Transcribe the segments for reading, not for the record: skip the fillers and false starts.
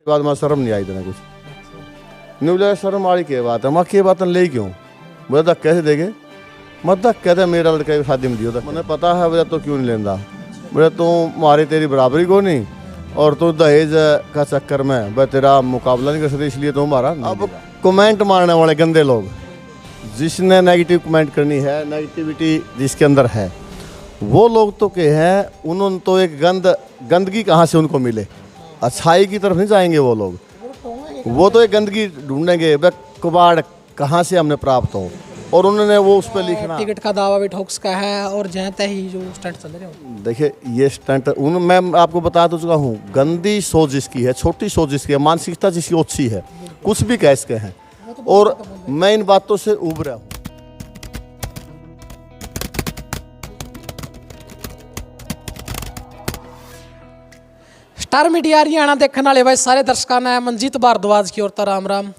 बाद में शर्म नहीं आई, कुछ नहीं बोला। शर्म वाली क्या बात है, मैं क्या बात ले क्यों बोला था, कैसे देगे मतलब कहते मेरा लड़का शादी में दियो था, मैंने पता है बोला तो क्यों नहीं लेंदा, बोले तू मारी तेरी बराबरी को नहीं और तू दहेज का चक्कर में वह तेरा मुकाबला नहीं कर सकते, इसलिए तो मारा। अब कमेंट मारने वाले गंदे लोग, जिसने नेगेटिव कमेंट करनी है, नेगेटिविटी जिसके अंदर है, वो लोग तो के हैं, उन्होंने तो एक गंदगी कहाँ से उनको मिले, अच्छाई की तरफ नहीं जाएंगे वो लोग, वो तो एक गंदगी ढूंढेंगे, वह कबाड़ कहाँ से हमने प्राप्त हो, और उन्होंने वो उस पर लिखना। टिकट का दावा भी ठोक्स का है और जहाँ ही जो स्टंट चल रहे हो। देखिए ये स्टंट मैं आपको बता तो चुका हूँ, गंदी सोच जिसकी है, छोटी सोच जिसकी है, मानसिकता जिसकी अच्छी है, कुछ भी कह सके हैं, और मैं इन बातों से उब रहा हूँ। स्टार मीडिया हरियाणा देखने वाले भाई सारे दर्शकों ने मनजीत भारद्वाज की ओर तो राम राम।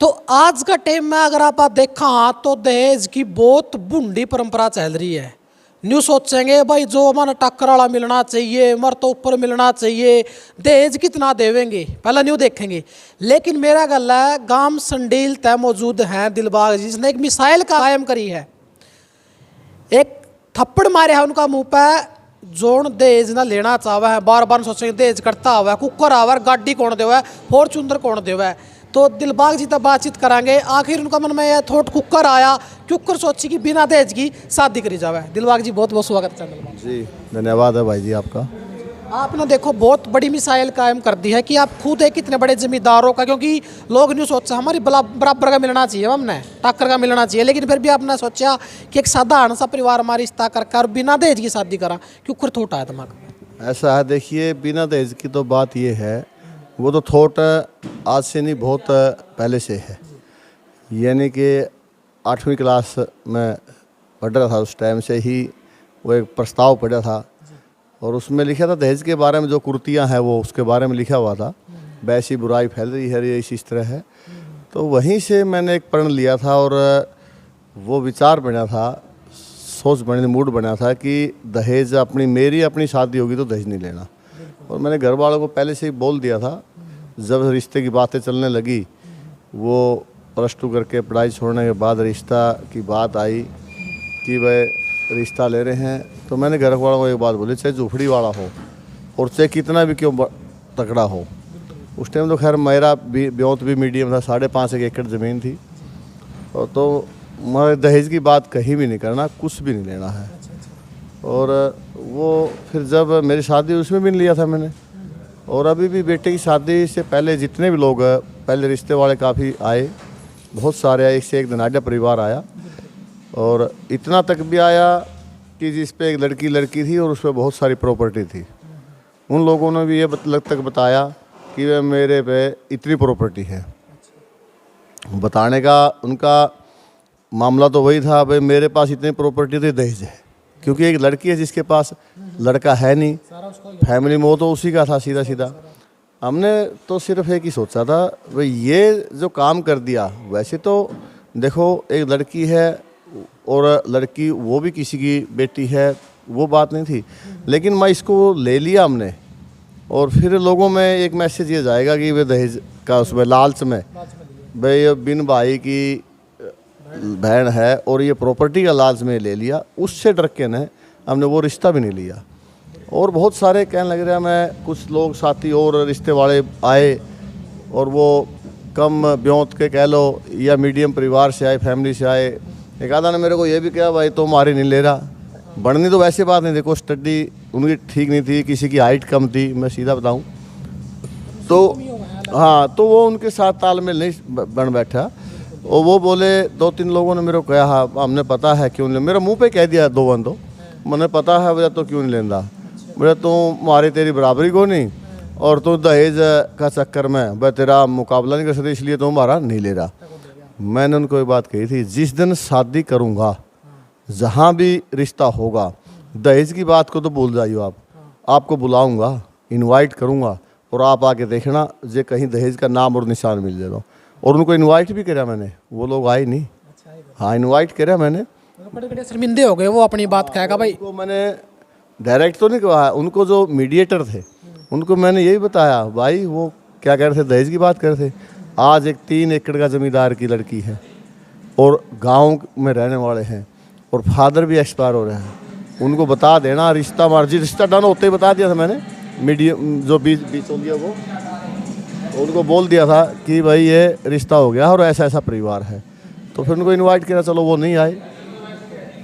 तो आज का टाइम में अगर आप देखा तो दहेज की बहुत बूढ़ी परंपरा चल रही है। न्यू सोचेंगे भाई जो हमारा टक्कर वाला मिलना चाहिए, मर तो ऊपर मिलना चाहिए, दहेज कितना देवेंगे पहला न्यू देखेंगे। लेकिन मेरा गल है गांव संडील तय मौजूद हैं दिलबाग जी, जिसने एक मिसाइल कायम करी है, एक थप्पड़ मारे है उनका मुंह पे, जोन दहेज ना लेना चाहवा है, बार बार सोचेंगे दहेज करता हुआ है, कुकर आवा है, गाड़ी कौन देवा है, फॉर्चूनर कौन देवा है। तो दिलबाग जी तक बातचीत करांगे, आखिर उनका मन में यह थोट कुकर आया, कुकर सोची कि बिना दहेज की शादी करी जावे। दिलबाग जी बहुत बहुत स्वागत है जी, धन्यवाद है भाई जी आपका। आपने देखो बहुत बड़ी मिसाइल कायम कर दी है कि आप खुद एक इतने बड़े जमींदारों का, क्योंकि लोग नहीं सोचा हमारी बराबर का मिलना चाहिए, हमने टक्कर का मिलना चाहिए, लेकिन फिर भी आपने सोचा कि एक साधारण सा परिवार हमारी रिश्ता कर बिना दहेज की शादी करा, क्यों कर थोट आया दिमाग में? ऐसा है, देखिए बिना दहेज की तो बात ये है, वो तो थॉट आज से नहीं बहुत पहले से है, यानी कि 8वीं क्लास में पढ़ रहा था उस टाइम से ही वो एक प्रस्ताव पढ़ा था, और उसमें लिखा था दहेज के बारे में, जो कुर्तियां हैं वो उसके बारे में लिखा हुआ था, वैसी बुराई फैल रही है, ये इस तरह है। तो वहीं से मैंने एक प्रण लिया था, और वो विचार बना था, सोच बनी, मूड बना था कि दहेज मेरी अपनी शादी होगी तो दहेज नहीं लेना। और मैंने घर वालों को पहले से ही बोल दिया था, जब रिश्ते की बातें चलने लगी, वो +2 करके पढ़ाई छोड़ने के बाद रिश्ता की बात आई कि वह रिश्ता ले रहे हैं, तो मैंने घर वालों को एक बात बोली, चाहे झूपड़ी वाला हो और चाहे कितना भी क्यों तगड़ा हो। उस टाइम तो खैर मेरा ब्योत भी मीडियम था, 5.5 एकड़ ज़मीन थी, और तो मैं दहेज की बात कहीं भी नहीं करना, कुछ भी नहीं लेना है। और वो फिर जब मेरी शादी उसमें भी नहीं लिया था मैंने, और अभी भी बेटे की शादी से पहले जितने भी लोग पहले रिश्ते वाले काफ़ी आए, बहुत सारे आए, एक से एक धनाढ़ परिवार आया, और इतना तक भी आया कि जिस पे एक लड़की थी और उस पर बहुत सारी प्रॉपर्टी थी। उन लोगों ने भी ये तक बताया कि वे मेरे पे इतनी प्रॉपर्टी है। बताने का उनका मामला तो वही था, भाई मेरे पास इतनी प्रॉपर्टी थी, दहेज है, क्योंकि एक लड़की है जिसके पास लड़का है नहीं, फैमिली में तो उसी का था सीधा सीधा। हमने तो सिर्फ एक ही सोचा था, भाई ये जो काम कर दिया, वैसे तो देखो एक लड़की है और लड़की वो भी किसी की बेटी है, वो बात नहीं थी, लेकिन मैं इसको ले लिया हमने, और फिर लोगों में एक मैसेज ये जाएगा कि वे दहेज का उसमें लालच में, भाई बिन भाई की बहन है और ये प्रॉपर्टी का लालच में ले लिया, उससे डर के न हमने वो रिश्ता भी नहीं लिया। और बहुत सारे कहने लग रहे हैं, मैं कुछ लोग साथी और रिश्ते वाले आए, और वो कम ब्योत के कह लो या मीडियम परिवार से आए, फैमिली से आए। एक आधा ने मेरे को ये भी कहा, भाई तो हमारी नहीं ले रहा, बढ़नी तो वैसे बात नहीं, देखो स्टडी उनकी ठीक नहीं थी, किसी की हाइट कम थी, मैं सीधा बताऊँ तो हाँ, तो वो उनके साथ तालमेल नहीं बन बैठा, और वो बोले 2-3 लोगों ने मेरे को कहा, हाँ हमने पता है क्यों नहीं, मेरे मुंह पे कह दिया 2 बंदों, मैंने पता है बोला तो क्यों नहीं लेंदा, बोले तू मारी तेरी बराबरी को नहीं और तू दहेज का चक्कर में वह तेरा मुकाबला नहीं कर सकते, इसलिए तो हमारा नहीं ले रहा। मैंने उनको एक बात कही थी, जिस दिन शादी करूँगा, जहाँ भी रिश्ता होगा, दहेज की बात को तो भूल जाइयो, आपको बुलाऊँगा, इनवाइट करूँगा, और आप आके देखना जे कहीं दहेज का नाम और निशान मिल जाए। और उनको इनवाइट भी करा मैंने, वो लोग आए नहीं। हाँ इनवाइट करा मैंने, बड़े शर्मिंदे हो गए वो अपनी बात कहेगा भाई। उनको मैंने डायरेक्ट तो नहीं कहा, उनको जो मीडिएटर थे उनको मैंने यही बताया, भाई वो क्या कह रहे थे, दहेज की बात कर रहे थे। आज एक 3 एकड़ का ज़मींदार की लड़की है और गांव में रहने वाले हैं और फादर भी एक्सपायर हो रहे हैं, उनको बता देना रिश्ता मर्जी, रिश्ता डन होते ही बता दिया था मैंने, मीडियम जो बीच हो गया वो, उनको बोल दिया था कि भाई ये रिश्ता हो गया और ऐसा ऐसा परिवार है। तो फिर उनको इनवाइट किया, चलो वो नहीं आए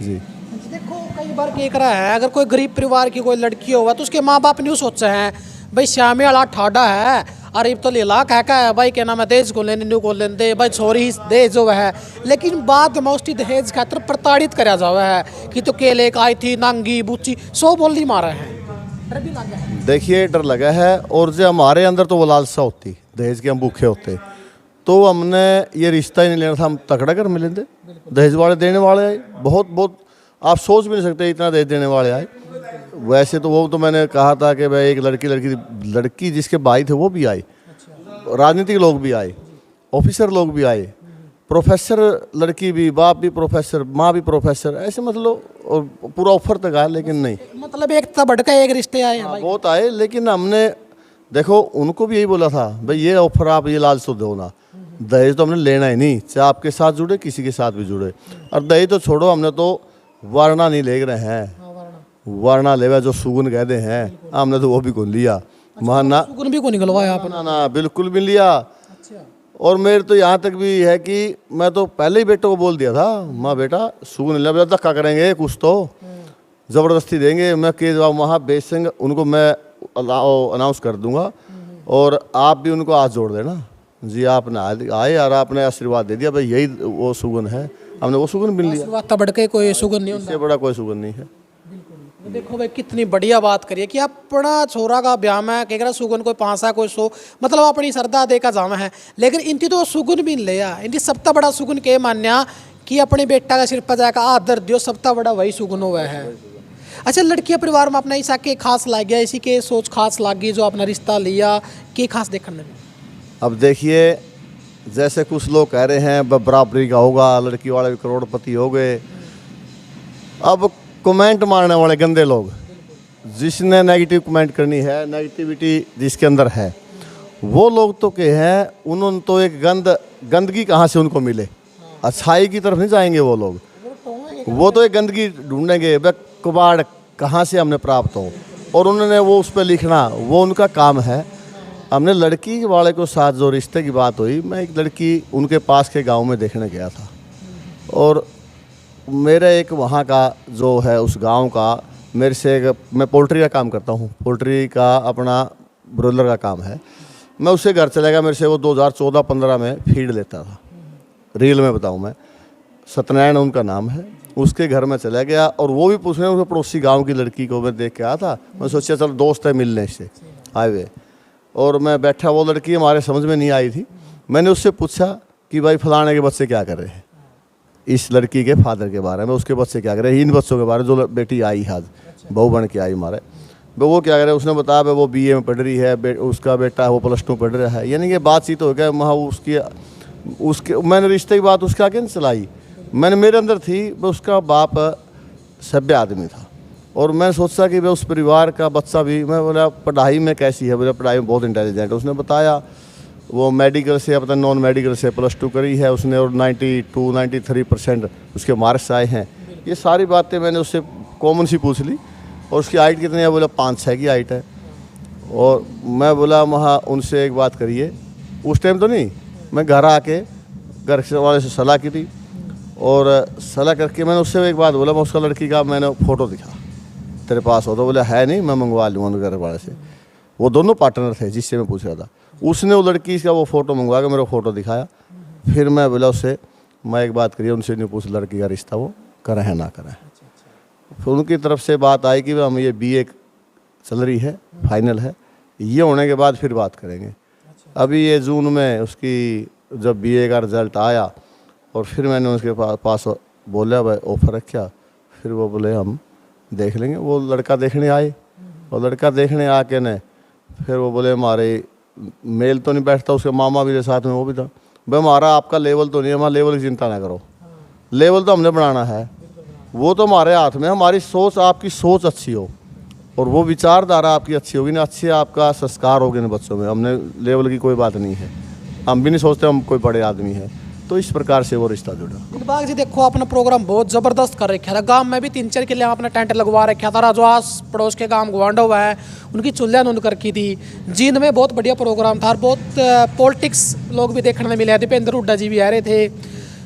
जी। देखो कई बार क्या करा है, अगर कोई गरीब परिवार की कोई लड़की होगा तो उसके माँ बाप नहीं सोचे हैं भाई श्यामे वाला ठाडा है, अरे तो ले लाख है क्या है भाई, क्या नाम है, दहेज को लेने न्यू को लेने दे भाई, छोरी दहेज जो है। लेकिन बाद में उसकी दहेज खातर प्रताड़ित करा जावा है कि तो केले का आई थी नांगी बूची, सो बोली मारा है। डर भी लगा है। देखिए डर लगा है, और जो हमारे अंदर तो वो लालसा होती, दहेज के हम भूखे होते, तो हमने ये रिश्ता ही नहीं लेना था, हम तकड़ा कर मिले थे। दहेज वाले देने वाले आए, बहुत बहुत आप सोच भी नहीं सकते इतना दहेज देने वाले आए। वैसे तो वो तो मैंने कहा था कि भाई एक लड़की जिसके भाई थे वो भी आए, राजनीतिक लोग भी आए, ऑफिसर लोग भी आए, प्रोफेसर लड़की भी, बाप भी प्रोफेसर, माँ भी प्रोफेसर, ऐसे मतलब और पूरा ऑफर तक आया, लेकिन नहीं, मतलब एक तबड़ का एक रिश्ते आए हैं भाई। बहुत आए, लेकिन हमने देखो उनको भी यही बोला था भाई ये ऑफर आप ये लालच तो दो ना, दहेज तो हमने लेना ही नहीं, चाहे आपके साथ जुड़े किसी के साथ भी जुड़े। और दहेज तो छोड़ो, हमने तो वरना नहीं ले रहे हैं, वरना लेवा जो सुगुन कहते हैं, हमने तो वो भी कौन लिया, माना सुगुन भी को निकलवाया आपने? ना बिल्कुल भी लिया। और मेरे तो यहाँ तक भी है कि मैं तो पहले ही बेटे को बोल दिया था, माँ बेटा सुगुन लिया, बेटा धक्का करेंगे कुछ तो ज़बरदस्ती देंगे, मैं के जवाब वहाँ बेचेंगे उनको, मैं अनाउंस कर दूंगा और आप भी उनको हाथ जोड़ देना जी, आपने आए और आपने आशीर्वाद दे दिया भाई यही वो सुगुन है, हमने वो सुगुन मिल लिया, तबड़ के कोई सुगुन नहीं होता, इससे बड़ा कोई सुगुन नहीं है। देखो भाई कितनी बढ़िया बात करिए कि अपना छोरा का ब्याह में कह सुगुन कोई 500 कोई 100, मतलब अपनी श्रद्धा दे का जामा है। लेकिन इनकी तो सुगुन भी नहीं लिया, इनकी सबसे बड़ा सुगुन के मान्या कि अपने बेटा का सिर पर जाकर आदर दियो, सबसे बड़ा वही सुगुन हुआ है। अच्छा, लड़कियां परिवार में अपना ऐसा के खास लाग गया, इसी के सोच खास लाग गई जो अपना रिश्ता लिया, के खास देखने में? अब देखिए जैसे कुछ लोग कह रहे हैं बराबरी का होगा, लड़की वाले भी करोड़पति हो गए। अब कमेंट मारने वाले गंदे लोग, जिसने नेगेटिव कमेंट करनी है, नेगेटिविटी जिसके अंदर है, वो लोग तो के हैं, उन्होंने तो एक गंदगी कहाँ से उनको मिले, अच्छाई की तरफ नहीं जाएंगे वो लोग, वो तो एक गंदगी ढूंढेंगे, वह कबाड़ कहाँ से हमने प्राप्त हो, और उन्होंने वो उस पर लिखना, वो उनका काम है। हमने लड़की वाले को साथ जो रिश्ते की बात हुई, मैं एक लड़की उनके पास के गांव में देखने गया था, और मेरा एक वहाँ का जो है उस गांव का मेरे से मैं पोल्ट्री का काम करता हूँ, पोल्ट्री का अपना ब्रॉयलर का काम है, मैं उससे घर चला गया, मेरे से वो 2014-15 में फीड लेता था, रील में बताऊँ मैं, सत्यनारायण उनका नाम है, उसके घर में चला गया और वो भी पूछने, उसके पड़ोसी गांव की लड़की को मैं देख के आया था, मैं सोचा चलो दोस्त है मिलने से आए हुए, और मैं बैठा, वो लड़की हमारे समझ में नहीं आई थी, मैंने उससे पूछा कि भाई फलाने के बच्चे क्या कर रहे हैं, इस लड़की के फादर के बारे में, उसके बच्चे क्या कर रहे हैं, इन बच्चों के बारे में, जो बेटी आई आज बहू बन के आई हमारे, वो क्या कर रहे हैं, उसने बताया भाई वो BA में पढ़ रही है, उसका बेटा है वो +2 पढ़ रहा है, यानी कि बातचीत हो गया वहाँ उसके मैंने रिश्ते की बात उसके आगे नहीं चलाई, मैंने मेरे अंदर थी, वो उसका बाप सभ्य आदमी था, और मैं सोचा कि भाई उस परिवार का बच्चा भी, मैं बोला पढ़ाई में कैसी है, बोला पढ़ाई में बहुत इंटेलिजेंट है, उसने बताया वो मेडिकल से अपना नॉन मेडिकल से +2 करी है उसने, और 92-93% उसके मार्क्स आए हैं। ये सारी बातें मैंने उससे कॉमन सी पूछ ली, और उसकी हाइट कितनी है, बोला 5-6 की हाइट है, और मैं बोला वहाँ उनसे एक बात करिए, उस टाइम तो नहीं, मैं घर आके घर वाले से सलाह की थी, और सलाह करके मैंने उससे एक बात बोला, मैं उसका लड़की का मैंने फ़ोटो दिखा, तेरे पास हो तो, बोला है नहीं, मैं मंगवा लूँगा घर वाले से, वो दोनों पार्टनर थे जिससे मैं पूछ रहा था, उसने वो लड़की का वो फ़ोटो मंगवा के मेरे फ़ोटो दिखाया, फिर मैं बोला उससे, मैं एक बात करिए, उनसे नहीं पूछ लड़की का रिश्ता वो करें है ना करें, फिर उनकी तरफ से बात आई कि हम ये BA चल रही है, फाइनल है, ये होने के बाद फिर बात करेंगे। अभी ये जून में उसकी जब BA का रिज़ल्ट आया, और फिर मैंने उसके पास बोला भाई ऑफर रखा, फिर वो बोले हम देख लेंगे, वो लड़का देखने आए, और लड़का देखने आके ने फिर वो बोले हमारे मेल तो नहीं बैठता, उसके मामा भी साथ में वो भी था, भाई हमारा आपका लेवल तो नहीं है, हमारा लेवल की चिंता ना करो, लेवल तो हमने बनाना है, वो तो हमारे हाथ में, हमारी सोच, आपकी सोच अच्छी हो, और वो विचारधारा आपकी अच्छी होगी ना, अच्छे आपका संस्कार होगे ना बच्चों में। हमने लेवल की कोई बात नहीं है, हम भी नहीं सोचते हम कोई बड़े आदमी हैं, तो इस प्रकार से वो रिश्ता जुड़ा। दिलबाग जी देखो अपना प्रोग्राम बहुत जबरदस्त कर रखा था। गांव में भी 3-4 किले अपना टेंट लगवा रखा था। जो आस पड़ोस के गांव गुआंडा हुआ है उनकी चुल्लियाँ नून कर की थी। जींद में बहुत बढ़िया प्रोग्राम था और बहुत पॉलिटिक्स लोग भी देखने में मिले। दीपेंद्र हुड्डा जी भी आ रहे थे।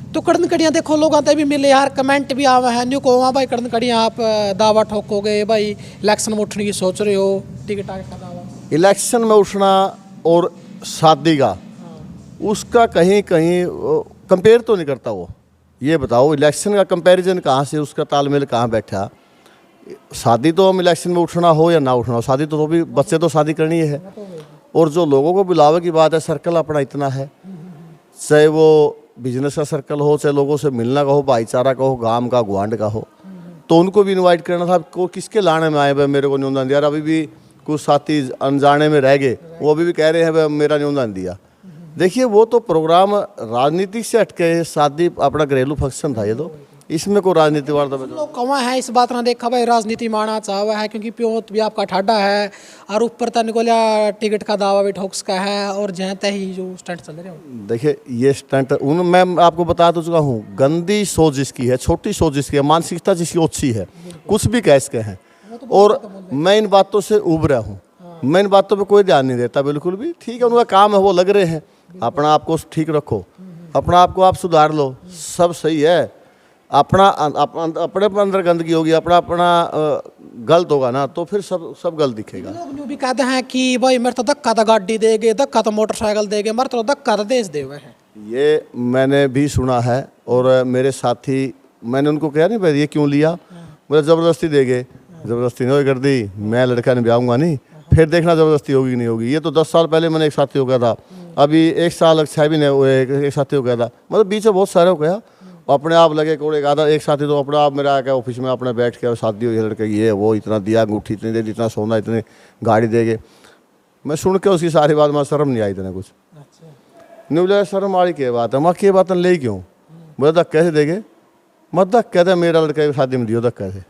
तो कड़न कड़ियाँ देखो लोग आते भी मिले यार, कमेंट भी आवा है न्यू को भाई कड़न कड़ियाँ आप दावा ठोकोगे भाई, इलेक्शन में उठने की सोच रहे हो, टिकट का दावा। इलेक्शन में उठना और शादी का उसका कहीं कहीं कंपेयर तो नहीं करता वो। ये बताओ इलेक्शन का कंपैरिजन कहाँ से, उसका तालमेल कहाँ बैठा। शादी तो हम इलेक्शन में उठना हो या ना उठना हो, शादी तो भी बच्चे तो शादी करनी है। और जो लोगों को बुलावे की बात है, सर्कल अपना इतना है, चाहे वो बिजनेस का सर्कल हो, चाहे लोगों से मिलना का हो, भाईचारा का हो, गांव का गुआंड का हो, तो उनको भी इनवाइट करना था। को किसके लाने में आए भाई मेरे को न्योंदन दिया। अभी भी कुछ साथी अनजाने में रह गए, वो अभी भी कह रहे हैं भाई मेरा न्योंदन दिया। देखिए वो तो प्रोग्राम राजनीति से हटके है, शादी अपना घरेलू फंक्शन था ये तो, इसमें कोई राजनीति वाला लोग कहाँ है इस बात ना देखा भाई राजनीति माना चाहवा है, क्योंकि प्योत भी आपका ठाडा है और ऊपर तक निकोलिया टिकट का दावा भी ठोक्स का है और जहाँ तक ही जो स्टंट चल रहे हो। देखिए ये स्टंट उन मैं आपको बता तो चुका हूँ, गंदी सोच जिसकी है, छोटी सोच जिसकी है, मानसिकता जिसकी अच्छी है, कुछ भी कह सके हैं। और मैं इन बातों से उब रहा हूँ, मैं इन बातों पे कोई ध्यान नहीं देता बिल्कुल भी। ठीक है उनका काम है, वो लग रहे हैं, अपना आप को ठीक रखो, अपना आप को आप सुधार लो, सब सही है। अपना अपने अंदर गंदगी होगी, अपना गलत होगा ना, तो फिर सब गलत दिखेगा। लोग यूँ भी कहते हैं कि भाई मेरे तो धक्का तो गाड़ी देगे, धक्का तो मोटरसाइकिल देगे, मेरे तो धक्का तो देश दे हुए हैं। ये मैंने भी सुना है और मेरे साथी, मैंने उनको कहा नहीं भाई ये क्यों लिया, बोले ज़बरदस्ती देगे। ज़बरदस्ती नहीं कर दी, मैं लड़का नहीं ब्याहूँगा नहीं, फिर देखना ज़बरदस्ती होगी कि नहीं होगी। ये तो 10 साल पहले मैंने एक साथी हो गया था, अभी 1 साल 6 महीने एक साथी हो गया था, मतलब बीच में बहुत सारे हो गया। अपने आप लगे कोई आधा एक साथी तो अपने आप मेरा आके ऑफिस में अपने बैठ के और शादी हुई लड़के ये वो इतना दिया, अंगूठी इतनी दे दी, इतना सोना, इतनी गाड़ी देगे। मैं सुन के उसकी सारी बात, मैं शर्म नहीं आई इतने कुछ नहीं बोला, शर्म वाली क्या बात है, मैं क्या बात ले क्यों, बोला धक्के से देगे, मत धक्के दे, मेरा लड़का की शादी में दियो धक्के से।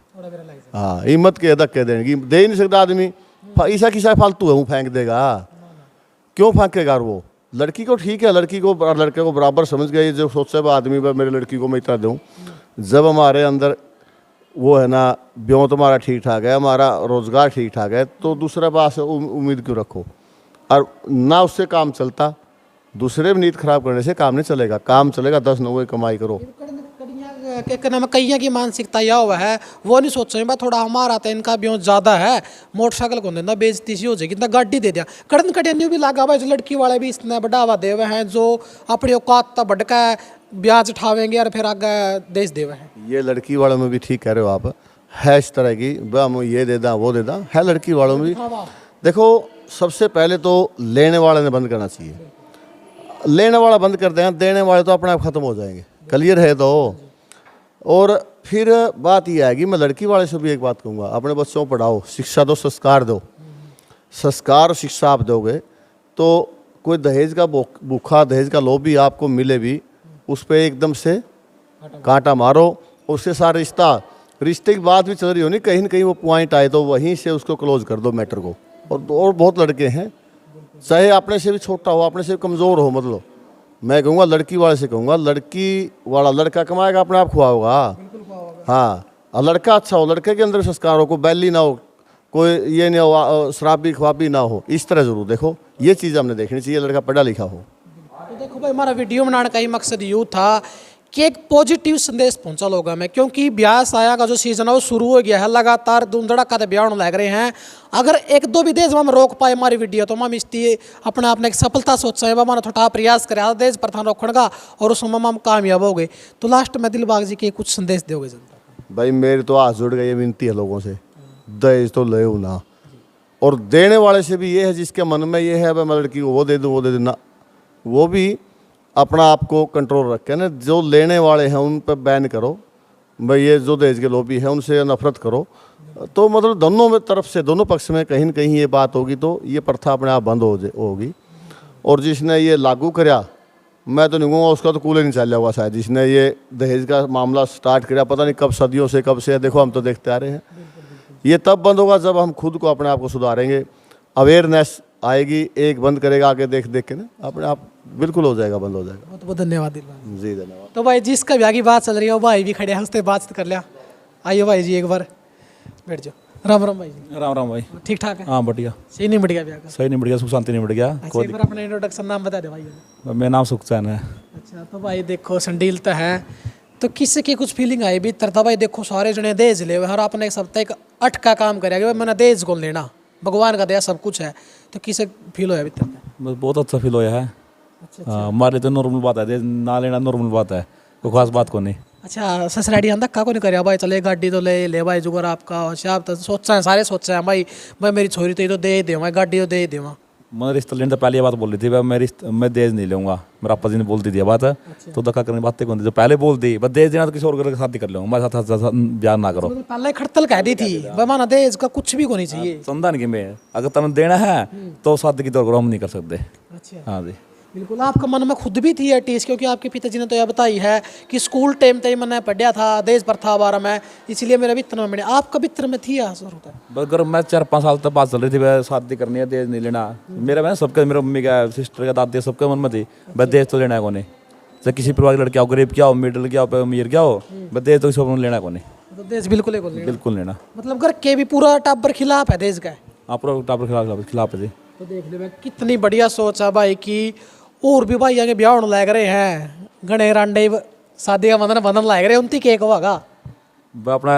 हाँ हिम्मत के धक्के देने की दे ही नहीं सकता आदमी, ऐसा किसा फालतू है वो फेंक देगा, क्यों फेंकेगा वो। लड़की को ठीक है, लड़के को बराबर समझ गए, जो सोचता है आदमी मेरे लड़की को मैं इतना दूँ। जब हमारे अंदर वो है ना ब्यों तुम्हारा ठीक ठाक है, हमारा रोजगार ठीक ठाक है, तो दूसरे पास उम्मीद क्यों रखो। और ना उससे काम चलता, दूसरे भी नीयत खराब करने से काम नहीं चलेगा। काम चलेगा 10 नौ कमाई करो। कईया की मानसिकता यह हुआ है, वो नहीं सोच रहे थोड़ा हमारा तो इनका ब्यों ज्यादा है, मोटरसाइकिल को देना बेइज्जती सी हो जाएगी, इतना गाड़ी दे दिया। कड़न कटिया भी लगा भाई, जो लड़की वाले भी इसने बढ़ावा दे हुए हैं, जो अपनी औकात तक भटका है, ब्याज उठावेंगे और फिर आगे देश दे हुए हैं। ये लड़की वालों में भी ठीक कह रहे हो आप, है इस तरह की हम ये दे दा वो दे दा, है लड़की वालों में भी। देखो सबसे पहले तो लेने वाले ने बंद करना चाहिए, लेने वाला बंद कर दें, देने वाले तो अपने आप खत्म हो जाएंगे, क्लियर है तो। और फिर बात यह आएगी, मैं लड़की वाले से भी एक बात कहूँगा, अपने बच्चों को पढ़ाओ, शिक्षा दो, संस्कार दो। संस्कार शिक्षा आप दोगे तो कोई दहेज का भूखा, दहेज का लोभी आपको मिले भी, उस पर एकदम से कांटा मारो, उसके साथ रिश्ते की बात भी चल रही हो नहीं, कहीं ना कहीं वो पॉइंट आए तो वहीं से उसको क्लोज कर दो मैटर को। और बहुत लड़के हैं, चाहे अपने से भी छोटा हो, अपने से भी कमज़ोर हो, मतलब मैं कहूँगा लड़की वाले से कहूँगा, लड़की वाला लड़का कमाएगा अपने आप खुआओगा। हाँ और लड़का अच्छा हो, लड़के के अंदर संस्कार हो, कोई बैली ना हो, कोई ये नहीं हो शराबी ख्वाबी ना हो, इस तरह जरूर देखो। ये चीज़ हमने देखनी चाहिए, लड़का पढ़ा लिखा हो। तो देखो भाई हमारा वीडियो बनाने का ही मकसद यूँ था कि एक पॉजिटिव संदेश पहुंचा लोगों में, क्योंकि ब्याह साया का जो सीजन है वो शुरू हो गया है, लगातार धूमधड़ाका का ब्याह लग रहे हैं। अगर 1-2 विदेश में हम रोक पाए हमारी वीडियो तो हम इसकी अपने आप ने एक सफलता सोचा है, मैंने थोड़ा प्रयास कराया देश प्रथान रोकने का और उसमें हम कामयाब हो गए। तो लास्ट में दिलबाग जी के कुछ संदेश दोगे जनता को? भाई मेरे तो हाथ जुड़ गई, विनती है लोगों से, दहेज तो ले ना। और देने वाले से भी ये है, जिसके मन में ये है भाई मैं लड़की को वो दे दूँ वो दे देना, वो भी अपना आप को कंट्रोल रखें ना। जो लेने वाले हैं उन पर बैन करो भाई, ये जो दहेज के लोभी है उनसे नफरत करो, तो मतलब दोनों में तरफ से, दोनों पक्ष में कहीं न कहीं ये बात होगी तो ये प्रथा अपने आप बंद होगी। और जिसने ये लागू कराया, मैं तो नहीं कहूँगा उसका तो कूल नहीं चल होगा शायद, जिसने ये दहेज का मामला स्टार्ट किया, पता नहीं कब सदियों से कब से, देखो हम तो देखते आ रहे हैं। ये तब बंद होगा जब हम खुद को अपने आप को सुधारेंगे, अवेयरनेस आएगी, एक बंद करेगा आगे देख देख के ना, अपने आप बिल्कुल हो जाएगा, बंद हो जाएगा। बहुत बहुत धन्यवाद दिल भाई। जी धन्यवाद। तो भाई जिसका ब्याह की बात चल रही है वो भाई भी खड़े हैं, उससे बातचीत कर लिया। आइए भाई जी एक बार बैठ जाओ। राम राम भाई जी। राम राम भाई। ठीक ठाक है? हाँ बढ़िया। सही नहीं बढ़ गया ब्याह का? सही नहीं बढ़ गया, सुख शांति नहीं बढ़ गया। अच्छा एक बार अपना इंट्रोडक्शन नाम बता दे भाई। मेरा नाम सुखचैन है। अच्छा तो भाई देखो संडील तो है, तो किसी की कुछ फीलिंग आई भी तरता भाई देखो सारे जने दहेज ले हर आपने एक सप्ताह एक अटका काम करेगा भाई मैंने दहेज कौन लेना, भगवान का दया सब कुछ है, तो किसे फील होया भीतर में? बस बहुत अच्छा फील होया है। अच्छा हाँ, हमारे लिए तो नॉर्मल बात है, दहेज ना लेना नॉर्मल बात है, कोई खास बात को नहीं। अच्छा ससुराड़ी आंदा का को नहीं करे भाई चले गाड़ी तो ले भाई जुगर आपका आप तो सोचा है सारे सोचा है भाई मेरी छोरी तो ये तो दे दे गाड़ी तो दे दे। मैंने रिश्ता लेने तो पहले ये बात बोल रही थी, मैं दहेज नहीं लूँगा। मेरा आपा जी ने बोल दी थी ये बात। तो धक्का करने बातें कौन थी, जो पहले बोल दी बस दहेज देना तो किसी और के शादी कर लूँगा, मेरे साथ ब्याह ना करो। मतलब पहले खड़तल कह दी थी भाई माना दहेज का कुछ भी को नहीं चाहिए। समझा नहीं कि मैं अगर तुम्हें देना है तो शादी की तौर करो, हम नहीं कर सकते। अच्छा हाँ जी बिल्कुल आपका मन में खुद भी थी ये टीस, क्योंकि आपके पिताजी ने तो यह बताई है कि स्कूल टाइम तक मैंने पढ़ा था दहेज प्रथा बारे में, इसलिए मेरा वित्र में आपका वित्र में थी जरूरत है। बस अगर मैं 4-5 साल तक बात चल रही थी वह शादी करनी है दहेज नहीं लेना, मेरा मैं सबके मेरे मम्मी का सिस्टर का दादी सबके मन में थी बस दहेज तो लेना है कोने, चाहे किसी परिवार के लड़के आओ, गरीब क्या हो, मिडिल क्या हो, अमीर क्या हो, बस दहेज तो किसी लेना कोने, तो दहेज बिल्कुल ही बोल बिल्कुल लेना। मतलब घर के भी पूरा टाबर खिलाफ है दहेज का? आप टापर खिलाफ है जी। तो देख ले कितनी बढ़िया सोच है भाई की, और भी भाई आगे ब्याह होने लग रहे हैं, गणे रांडे शादी का बंधन लाग रहे, उनती केक होगा। अपना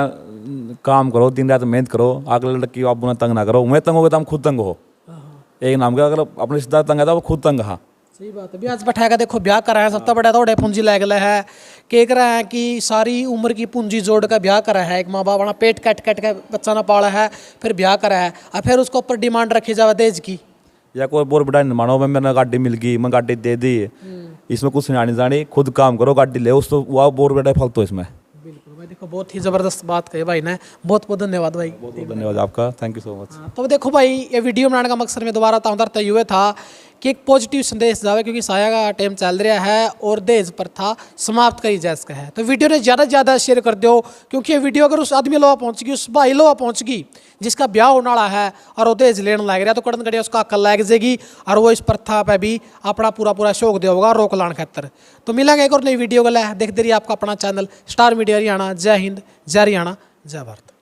काम करो, दिन रात मेहनत करो, अगले लड़की आप बुना तंग ना करो, मैं तंग हो गया तो हम खुद तंग हो, एक नाम का अगर अपने रिश्तेदार तंग है तो वो खुद तंग। हाँ सही बात है। ब्याज बैठाएगा देखो ब्याह करा है, सबसे बड़ा थोड़े पूंजी लग गया है, के करा है कि सारी उम्र की पूंजी जोड़ कर ब्याह करा है, एक माँ बाप अपना पेट कट कट के बच्चा ना पाला है, फिर ब्याह करा है और फिर उसके ऊपर डिमांड रखी जाए दहेज की, या कोई बोर बड़ा नहीं मानो, मैंने गाड़ी मिल गई मैं गाड़ी दे दी, इसमें कुछ नहीं जानी, खुद काम करो गाड़ी ले, उस तो वह बोर बेटा फालतू इसमें। बिल्कुल भाई देखो बहुत ही ज़बरदस्त बात कही भाई ने, बहुत बहुत धन्यवाद भाई। बहुत बहुत धन्यवाद आपका, थैंक यू सो मच। तो देखो भाई ये वीडियो बनाने का मकसद में दोबारा तय हुए था कि एक पॉजिटिव संदेश जावे, क्योंकि साया का टाइम चल रहा है और दहेज प्रथा समाप्त करी जा सका है, तो वीडियो ने ज़्यादा से ज़्यादा शेयर कर दो, क्योंकि ये वीडियो अगर उस आदमी लोग पहुँच गई, उस भाई लोग पहुँच गई जिसका ब्याह होने वाला है और वो दहेज लेने लग रहा, तो कड़न कड़िया उसका अकल लग जाएगी और वो इस प्रथा पर भी अपना पूरा शौक देगा रोक लाने खातर। तो मिलेंगे एक और नई वीडियो को, देखते रहिए आपका अपना चैनल स्टार मीडिया हरियाणा। जय हिंद, जय हरियाणा, जय भारत।